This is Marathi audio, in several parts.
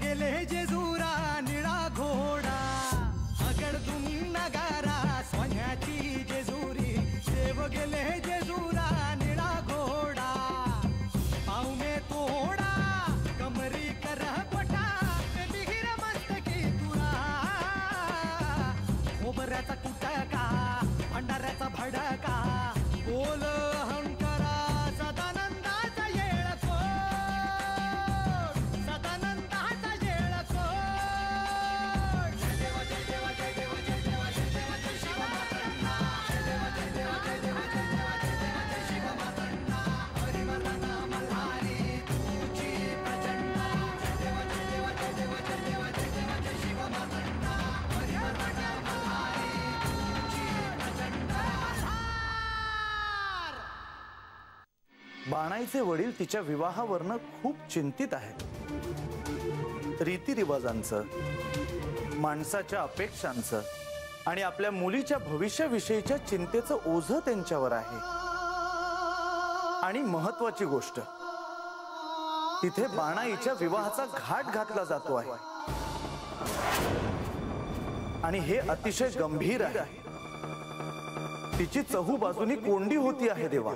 गेले जेजुरा निळा घोडा अगडदुम नगारा सोन्याची जेजुरी देव गेले जेजुरा निळा घोडा पाऊ में तोडा कमरी कर पटा मिहिर मस्तकी तुरा खोबऱ्याचा कुटका भंडाऱ्याचा भडका बोल अहंकारा सदानंदाचा येळको सदानंदाचा येळको जय देव जय देव जय देव जय देव जय देव जय शिव मातंडा जय देव जय देव जय देव जय देव जय देव जय शिव मातंडा हरिवर्धन मल्हारी तुझी प्रचंड जय देव जय देव जय देव जय देव जय देव जय शिव मातंडा हरिवर्धन मल्हारी तुझी प्रचंड बाणाईचे वडील तिच्या विवाहावरनं खूप चिंतित आहेत। रीतिरिवाजांचं, माणसाच्या अपेक्षांचं आणि आपल्या मुलीच्या भविष्याविषयीच्या चिंतेचं ओझं त्यांच्यावर आहे। आणि महत्वाची गोष्ट, तिथे बाणाईच्या विवाहाचा घाट घातला जातो आहे आणि हे अतिशय गंभीर आहे। तिची चहूबाजूनी कोंडी होती आहे देवा।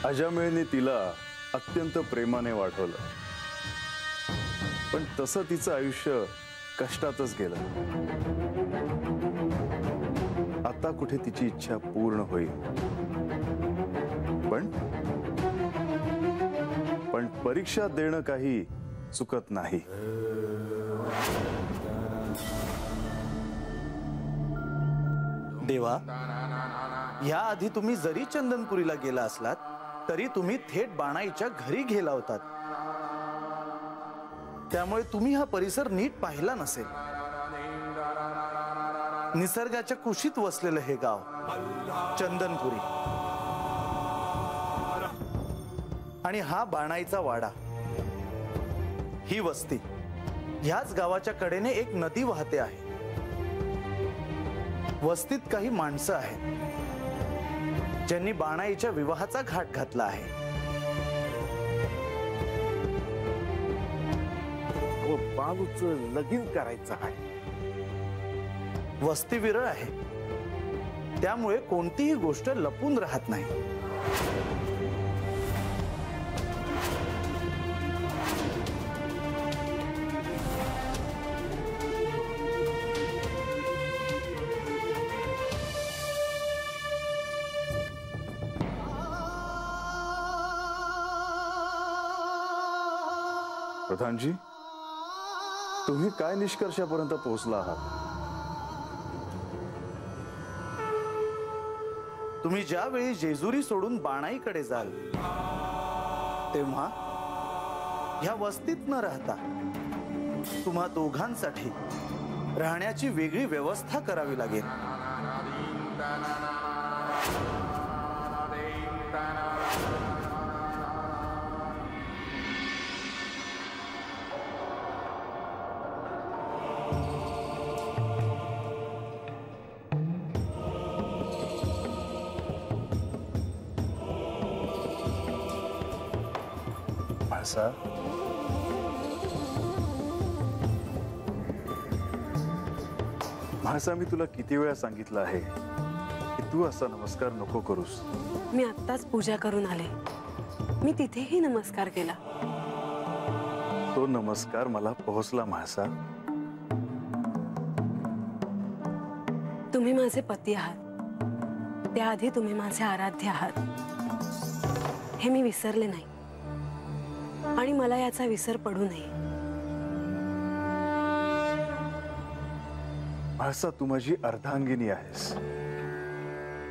अजामेळने तिला अत्यंत प्रेमाने वाढवलं, पण तसं तिचं आयुष्य कष्टातच गेलं। आता कुठे तिची इच्छा पूर्ण होईल, पण परीक्षा देणं काही चुकत नाही। देवा, याआधी तुम्ही जरी चंदनपुरीला गेला असलात तरी तुम्ही थेट बाणाईच्या घरी गेला होतात, त्यामुळे तुम्ही हा परिसर नीट पाहिला नसेल। निसर्गाच्या कुशीत वसलेलं हे गाव चंदनपुरी आणि हा बाणाईचा वाडा, ही वस्ती, ह्याच गावाच्या कडेने एक नदी वाहते आहे। वस्तीत काही माणसं आहेत ज्यांनी बाणाईच्या विवाहाचा घाट घातला आहे व बालूचं लगीन करायचं आहे। वस्ती विरळ आहे, त्यामुळे कोणतीही गोष्ट लपून राहत नाही। प्रधानजी, तुम्ही काय निष्कर्षापर्यंत पोहोचला आहात? तुम्ही ज्यावेळी जेजुरी सोडून बाणाईकडे जाल तेव्हा ह्या वस्तीत न राहता तुम्हा दोघांसाठी राहण्याची वेगळी व्यवस्था करावी लागेल। म्हाळसा, मी तुला किती वेळा सांगितलं आहे की तू असा नमस्कार नको करूस। मी आत्ताच पूजा करून आले, मी तिथेही नमस्कार केला। तो नमस्कार मला पोहोचला म्हाळसा। तुम्ही माझे पती आहात, त्याआधी तुम्ही माझे आराध्य आहात, हे मी विसरले नाही आणि मला याचा विसर पडू नये। म्हाळसा, तू माझी अर्धांगिनी आहेस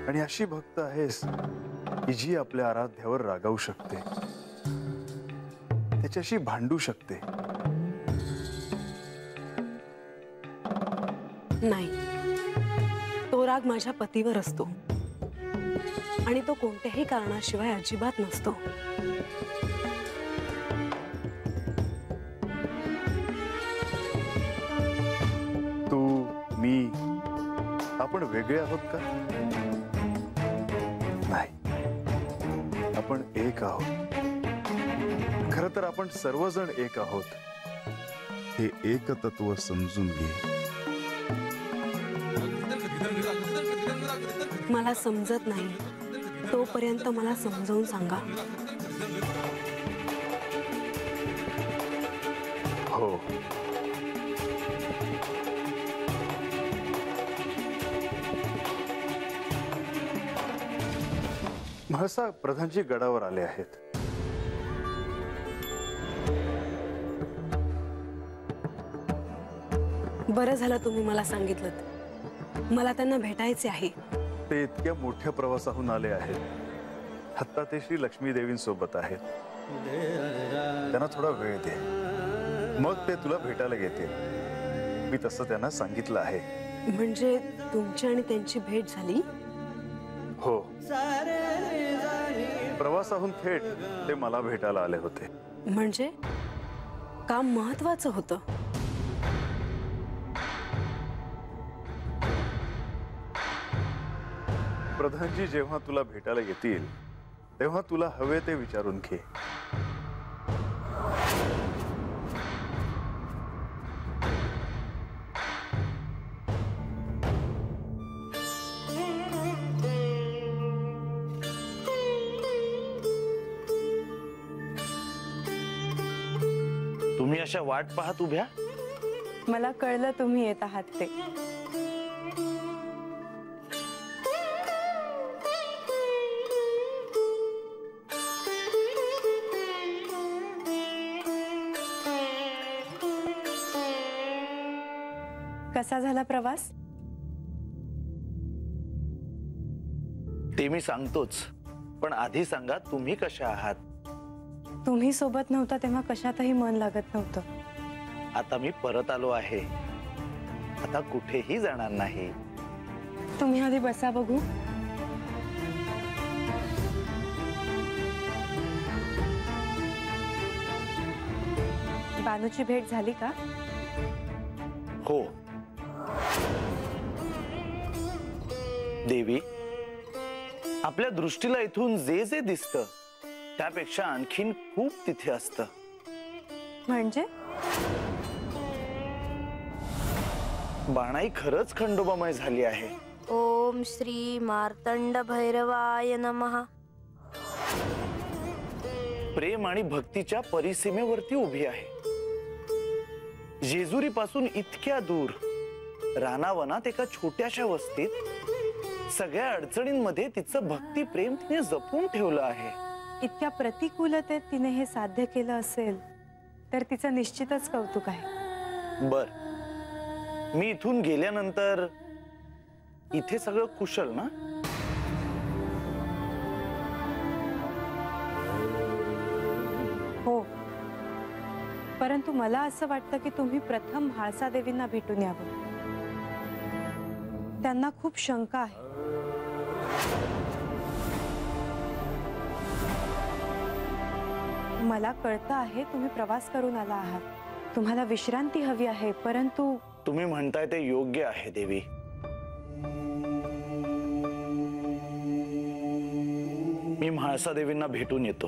आणि अशी भक्त आहेस की जी आपल्या आराध्यावर रागावू शकते, त्याच्याशी भांडू शकते। नाही, तो राग माझ्या पतीवर असतो आणि तो कोणत्याही कारणाशिवाय अजिबात नसतो। आपण वेगळे आहोत का? नाही, आपण एक आहोत. खरं तर आपण सर्वजण एक आहोत. हे एकतत्व समजून घे. मला समजत नाही तोपर्यंत मला समजावून सांगा. हो, महसा प्रधानजी गडावर आले आहेत. बरं झालं तुम्ही मला सांगितलं. मला त्यांना भेटायचे आहे. ते इतक्या मोठ्या प्रवासाहून आले आहेत. आत्ता ते श्री लक्ष्मी देवींसोबत आहेत. त्यांना थोडा वेळ दे, मग ते तुला भेटायला येतील. मी तसं त्यांना सांगितलं आहे. म्हणजे तुमची आणि त्यांची भेट झाली? हो, प्रवासाहून थेट ते मला भेटायला आले होते. म्हणजे काम महत्वाचं होतं. प्रधानजी जेव्हा तुला भेटायला येतील तेव्हा तुला हवे ते विचारून घे. तुम्ही अशा वाट पाहत उभ्या? मला कळलं तुम्ही येत आहात ते. कसा झाला प्रवास? ते मी सांगतोच, पण आधी सांगा तुम्ही कशा आहात? तुम्ही सोबत नव्हता तेव्हा कशातही मन लागत नव्हतं. आता मी परत आलो आहे. आता कुठेही जाणार नाही. तुम्ही आधी बसा बघू. बानूची भेट झाली का? हो देवी, आपल्या दृष्टीला इथून जे जे दिसतं त्यापेक्षा आणखीन खूप तिथे असतं. म्हणजे बाणाई खरंच खंडोबामय झाली आहे. ओम श्री मार्तंड भैरवाय नमः. प्रेम आणि भक्तीच्या परिसीमेवरती उभी आहे. जेजुरी पासून इतक्या दूर रानावनात एका छोट्याशा वस्तीत सगळ्या अडचणींमध्ये तिचं भक्ती प्रेम तिने जपून ठेवलं आहे. इतक्या प्रतिकूलतेत तिने हे साध्य केलं असेल तर तिचं निश्चितच कौतुक आहे. बर, मी इथून गेल्यानंतर इथे सगळं कुशल ना? हो, परंतु मला असं वाटतं की तुम्ही प्रथम म्हाळसा देवींना भेटून यावं. त्यांना खूप शंका आहे. मला कळतं आहे तुम्ही प्रवास करून आला आहात. तुम्हाला विश्रांती हवी आहे, परंतु तुम्ही म्हणताय ते योग्य आहे देवी. मी म्हाळसा देवींना भेटून येतो.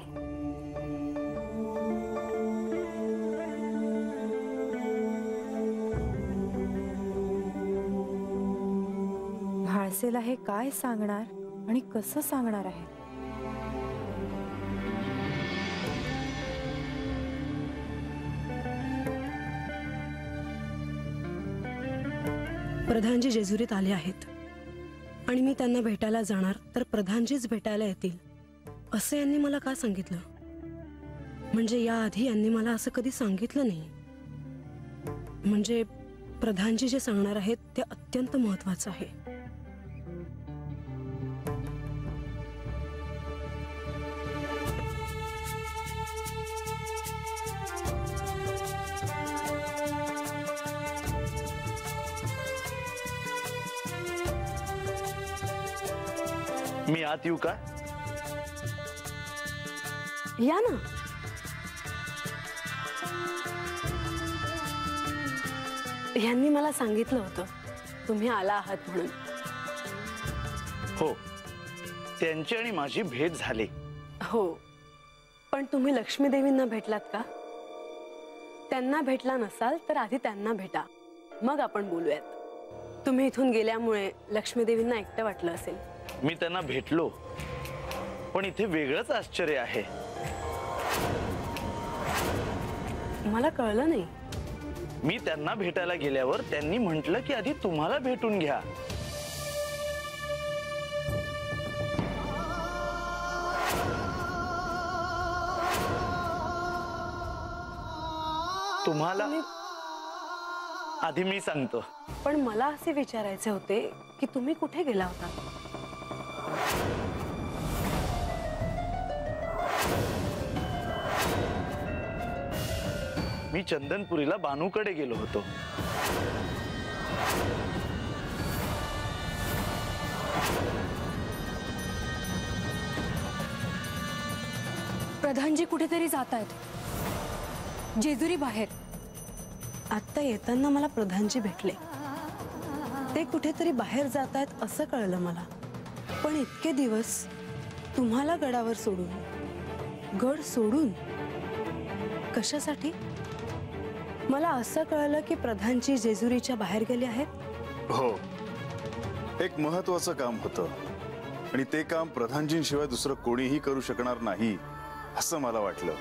म्हाळसेला हे काय सांगणार आणि कसं सांगणार आहे? प्रधानजी जेजुरीत आले आहेत आणि मी त्यांना भेटायला जाणार तर प्रधानजीच भेटायला येतील असं यांनी मला का सांगितलं? म्हणजे याआधी यांनी मला असं कधी सांगितलं नाही. म्हणजे प्रधानजी जे सांगणार आहेत ते अत्यंत महत्वाचं आहे. मी आत येऊ का? या ना. यांनी मला सांगितलं होतं तुम्ही आला आहात म्हणून. हो, त्यांची आणि माझी भेट झाली. हो, पण तुम्ही लक्ष्मी देवींना भेटलात का? त्यांना भेटला नसाल तर आधी त्यांना भेटा, मग आपण बोलूयात. तुम्ही इथून गेल्यामुळे लक्ष्मी देवींना एकटं वाटलं असेल. मी त्यांना भेटलो, पण इथे वेगळंच आश्चर्य आहे. मला कळलं नाही. मी त्यांना भेटायला गेल्यावर त्यांनी म्हटलं की आधी तुम्हाला भेटून घ्या. तुम्हाला आधी मी सांगतो. पण मला असे विचारायचे होते की तुम्ही कुठे गेला होता? मी चंदनपुरीला बानूकडे गेलो होतो. प्रधानजी कुठेतरी जात आहेत, जेजुरी बाहेर. आत्ता येताना मला प्रधानजी भेटले. ते कुठेतरी बाहेर जात आहेत असं कळलं मला. पण इतके दिवस तुम्हाला गडावर सोडून, गड सोडून कशासाठी? मला असं कळलं की प्रधानजी जेजुरीच्या बाहेर गेले आहेत. हो, एक महत्वाचं काम होतं आणि ते काम प्रधानजींशिवाय दुसरं कोणीही करू शकणार नाही असं मला वाटलं.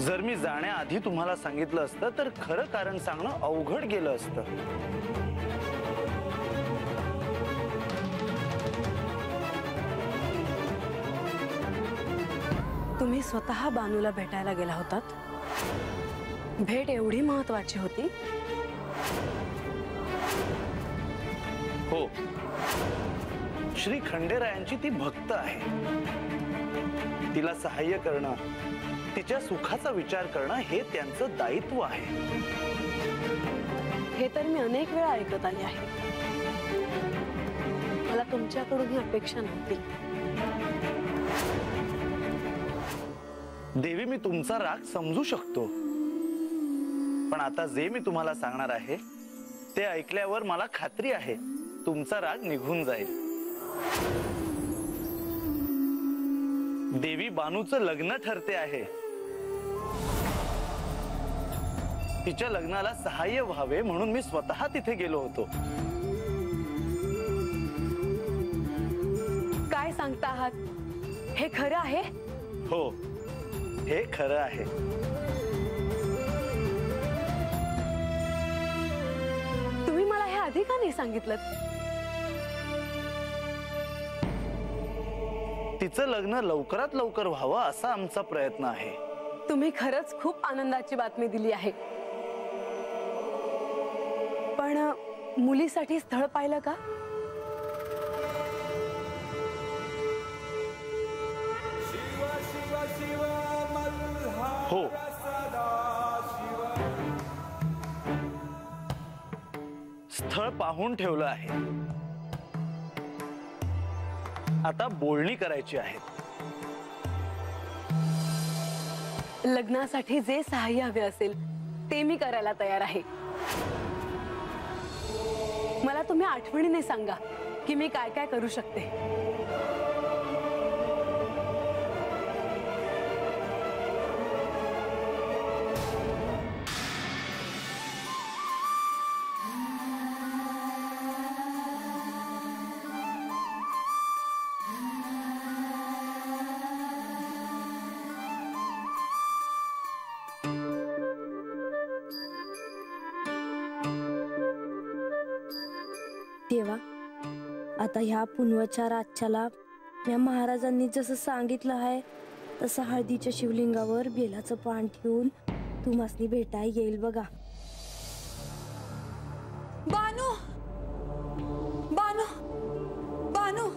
जर मी जाण्याआधी तुम्हाला सांगितलं असतं तर खरं कारण सांगणं अवघड गेलं असतं. तुम्ही स्वतः बानूला भेटायला गेला होतात. भेट एवढी महत्वाची होती? हो, श्री खंडेरायांची ती भक्त आहे. तिला सहाय्य करणं, तिच्या सुखाचा विचार करणं हे त्यांचं दायित्व आहे. हे तर मी अनेक वेळा ऐकत आले आहे. मला तुमच्याकडून ही अपेक्षा नव्हती. देवी, मी तुमचा राग समजू शकतो, पण आता जे मी तुम्हाला सांगणार आहे ते ऐकल्यावर मला खात्री आहे तुमचा राग निघून जाईल. देवी, बानूचं लग्न ठरते आहे. तिच्या लग्नाला सहाय्य व्हावे म्हणून मी स्वतः तिथे गेलो होतो. काय सांगता आहात? हे खरं आहे? हो, हे खरं आहे. तुम्ही मला हे आधी का नाही सांगितलं? तिचं लग्न लवकरात लवकर व्हावं असा आमचा प्रयत्न आहे. तुम्ही खरंच खूप आनंदाची बातमी दिली आहे. पण मुलीसाठी स्थळ पाहिलं का? हो, स्थळ पाहून ठेवलं आहे. आता बोलणी करायची आहे. लग्नासाठी जे सहाय्य हवे असेल ते मी करायला तयार आहे. मला तुम्ही आठवणीने सांगा की मी काय काय करू शकते. देवा, आता ह्या पुनवच्या रातच्याला या महाराजांनी जसं सांगितलं आहे तसं हळदीच्या शिवलिंगावर बेलाचं पान ठेवून तुम्हासनी भेटाय येईल बघा. बानू, बानू, बानू,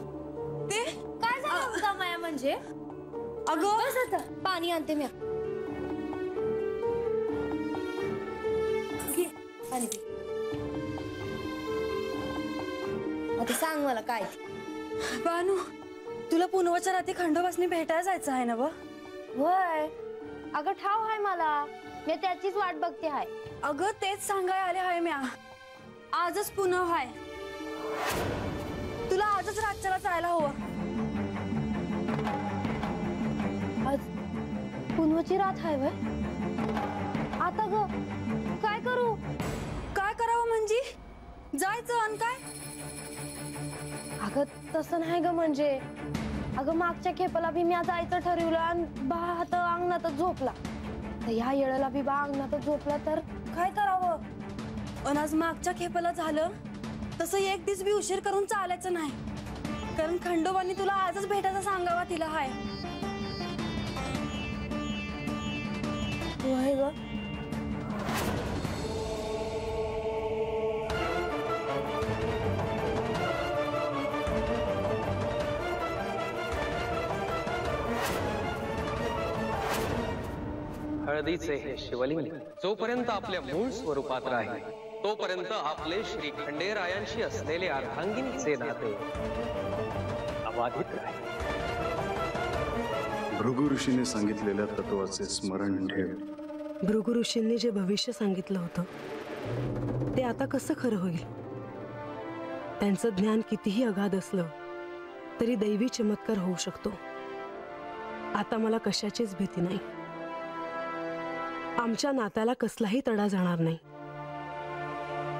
ते काय झालं होतं माया? म्हणजे अगं बस आता पाणी आणते मी. घे पाणी पी. आता सांग मला काय. बानू, तुला पुनवच्या रात्री खंडोबासनी भेटायला जायचं आहे ना व? वय अगं ठाव आहे मला, मी त्याचीच वाट बघते आहे. अगं तेच सांगाय आले आहे म्या. आजच पुनव आहे. तुला आजच रातच्याला जायला हवं. आज पुनवची रात आहे व्हय? आता ग काय करू? काय करावं म्हणजे? जायचं आणि काय? अगं तसं नाही ग, म्हणजे अगं मागच्या खेपाला बी मी जायचं ठरवलं आणि बा हात अंगणातच झोपला. तर ह्या येळेला बी बा अंगणातच झोपला तर काय करावं? आणि आज मागच्या खेपाला झालं तसं एक दिवस बी उशीर करून चालायचं नाही, कारण खंडोबांनी तुला आजच भेटायचं सांगावा तिला हाय. होय ग. हळदीचे हे शिवलिंग जोपर्यंत आपल्या मूळ स्वरूपात राहील तोपर्यंत आपले श्री खंडेरायांशी असलेले अर्धांगिनीचे नाते अबाधित राहील. भृगु ऋषीने सांगितलेल्या तत्वाचे स्मरण ठेव. भृगु ऋषींनी जे भविष्य सांगितलं होतं ते आता कसं खरं होईल? त्यांचं ज्ञान कितीही अगाध असलं तरी दैवी चमत्कार होऊ शकतो. आता मला कशाचीच भीती नाही. आमच्या नात्याला कसलाही तडा जाणार नाही.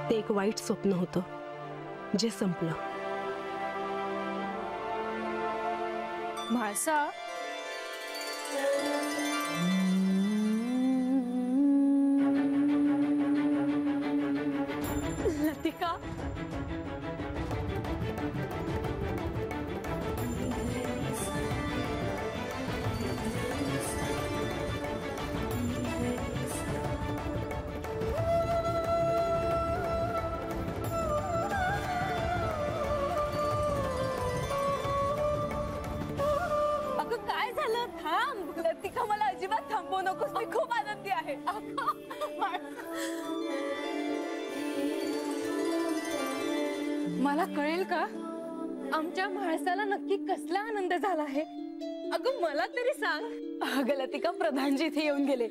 ते एक वाईट स्वप्न होतं जे संपलं. म्हाळसा, लतिका, काय झालं? थांब लतिका, मला अजिबात थांबवू नकोस. मी खूप आनंदी आहे. मला कळेल का आमच्या म्हाळसाला नक्की कसला आनंद झाला आहे? अगं मला तरी सांग. अगं लतिका, प्रधानजी इथे येऊन गेले.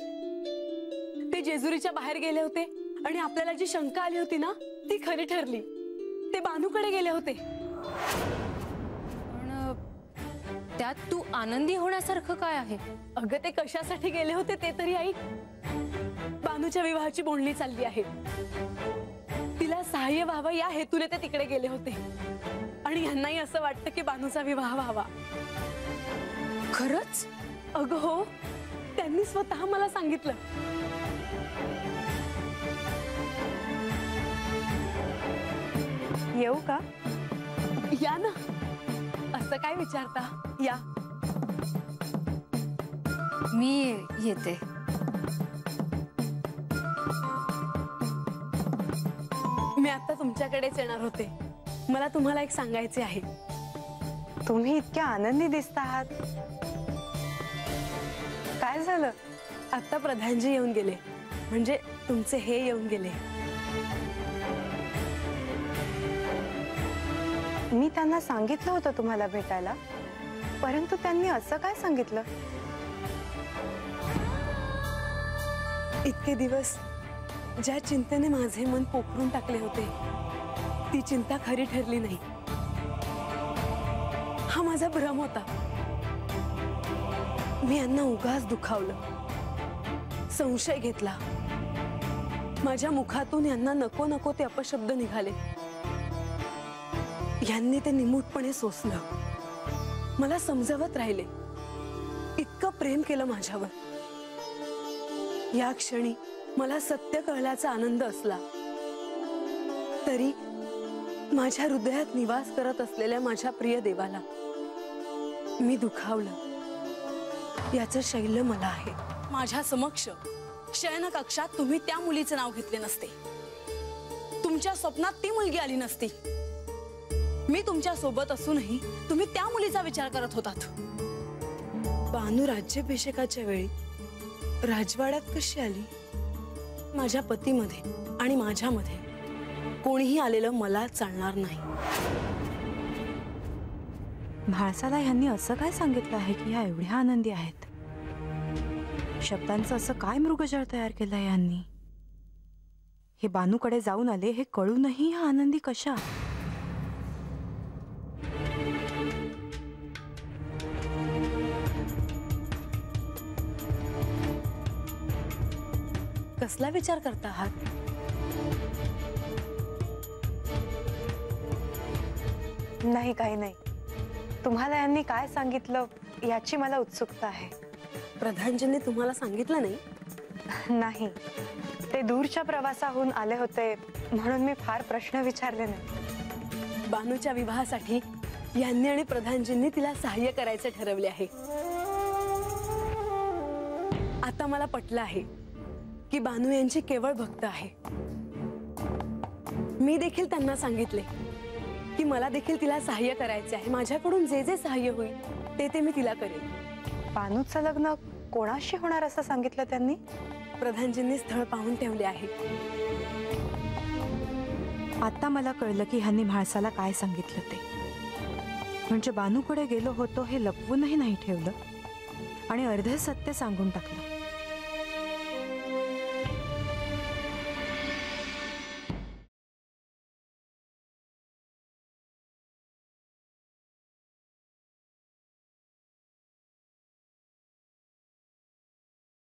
ते जेजुरीच्या बाहेर गेले होते आणि आपल्याला जी शंका आली होती ना ती खरी ठरली. ते बानूकडे गेले होते. त्यात तू आनंदी होण्यासारखं काय आहे? अगं ते कशासाठी गेले होते ते तरी ऐक. बानूच्या विवाहाची बोलणी चालली आहे. तिला सहाय्य व्हावं या हेतूने ते तिकडे गेले होते आणि यांनाही असं वाटतं की बानूचा विवाह व्हावा. खरंच? अगं हो, त्यांनी स्वतः मला सांगितलं. येऊ का? या ना. असं काय विचारता? या. मी येते. मी आता तुमच्याकडेच येणार होते. मला तुम्हाला एक सांगायचे आहे. तुम्ही इतक्या आनंदी दिसत आहात. काय झालं? आता प्रधानजी येऊन गेले, म्हणजे तुमचे हे येऊन गेले. मी त्यांना सांगितलं होतं तुम्हाला भेटायला, परंतु त्यांनी असं काय सांगितलं? इतके दिवस ज्या चिंतेने माझे मन पोखरून टाकले होते ती चिंता खरी ठरली नाही. हा माझा भ्रम होता. मी यांना उगाच दुखावलं, संशय घेतला. माझ्या मुखातून यांना नको नको ते अपशब्द निघाले. यांनी ते निमूटपणे सोसलं. मला समजावत राहिले. इतकं प्रेम केलं माझ्यावर. या क्षणी मला सत्य कळल्याचा आनंद असला तरी माझ्या हृदयात निवास करत असलेल्या माझ्या प्रिय देवाला मी दुखावलं. याचं शैल्य मला आहे. माझ्या समक्ष शयन कक्षात तुम्ही त्या मुलीचं नाव घेतले नसते. तुमच्या स्वप्नात ती मुलगी आली नसती. मी तुमच्या सोबत असूनही तुम्ही त्या मुलीचा विचार करत होतात. बानू राज्याभिषेकाच्या वेळी राजवाड्यात कशी आली? माझ्या पतीमध्ये आणि माझ्यामध्ये कोणीही आलेलं मला चालणार नाही. म्हाळसाला यांनी असं काय सांगितलं आहे की ह्या एवढ्या आनंदी आहेत? शब्दांचं असं काय मृगजळ तयार केलंय यांनी? हे बानूकडे जाऊन आले हे कळूनही हा आनंदी कशा? कसला विचार करता आहात? नाही, काही नाही. तुम्हाला यांनी काय सांगितलं याची मला उत्सुकता आहे. प्रधानजींनी तुम्हाला सांगितलं नाही? नाही, ते दूरच्या प्रवासाहून आले होते म्हणून मी फार प्रश्न विचारले नाही. बानूच्या विवाहासाठी यांनी आणि प्रधानजींनी तिला सहाय्य करायचे ठरवले आहे. आता मला पटलं आहे की बानू यांची केवळ भक्त आहे. मी देखील त्यांना सांगितले की मला देखील तिला सहाय्य करायचे आहे. माझ्याकडून जे जे सहाय्य होईल ते मी तिला करेन. बानूचं लग्न कोणाशी होणार असं सांगितलं त्यांनी? प्रधानजींनी स्थळ पाहून ठेवले आहे. आता मला कळलं की ह्यांनी म्हाळसाला काय सांगितलं ते. म्हणजे बानूकडे गेलो होतो हे लपवूनही नाही ठेवलं आणि अर्धे सत्य सांगून टाकलं.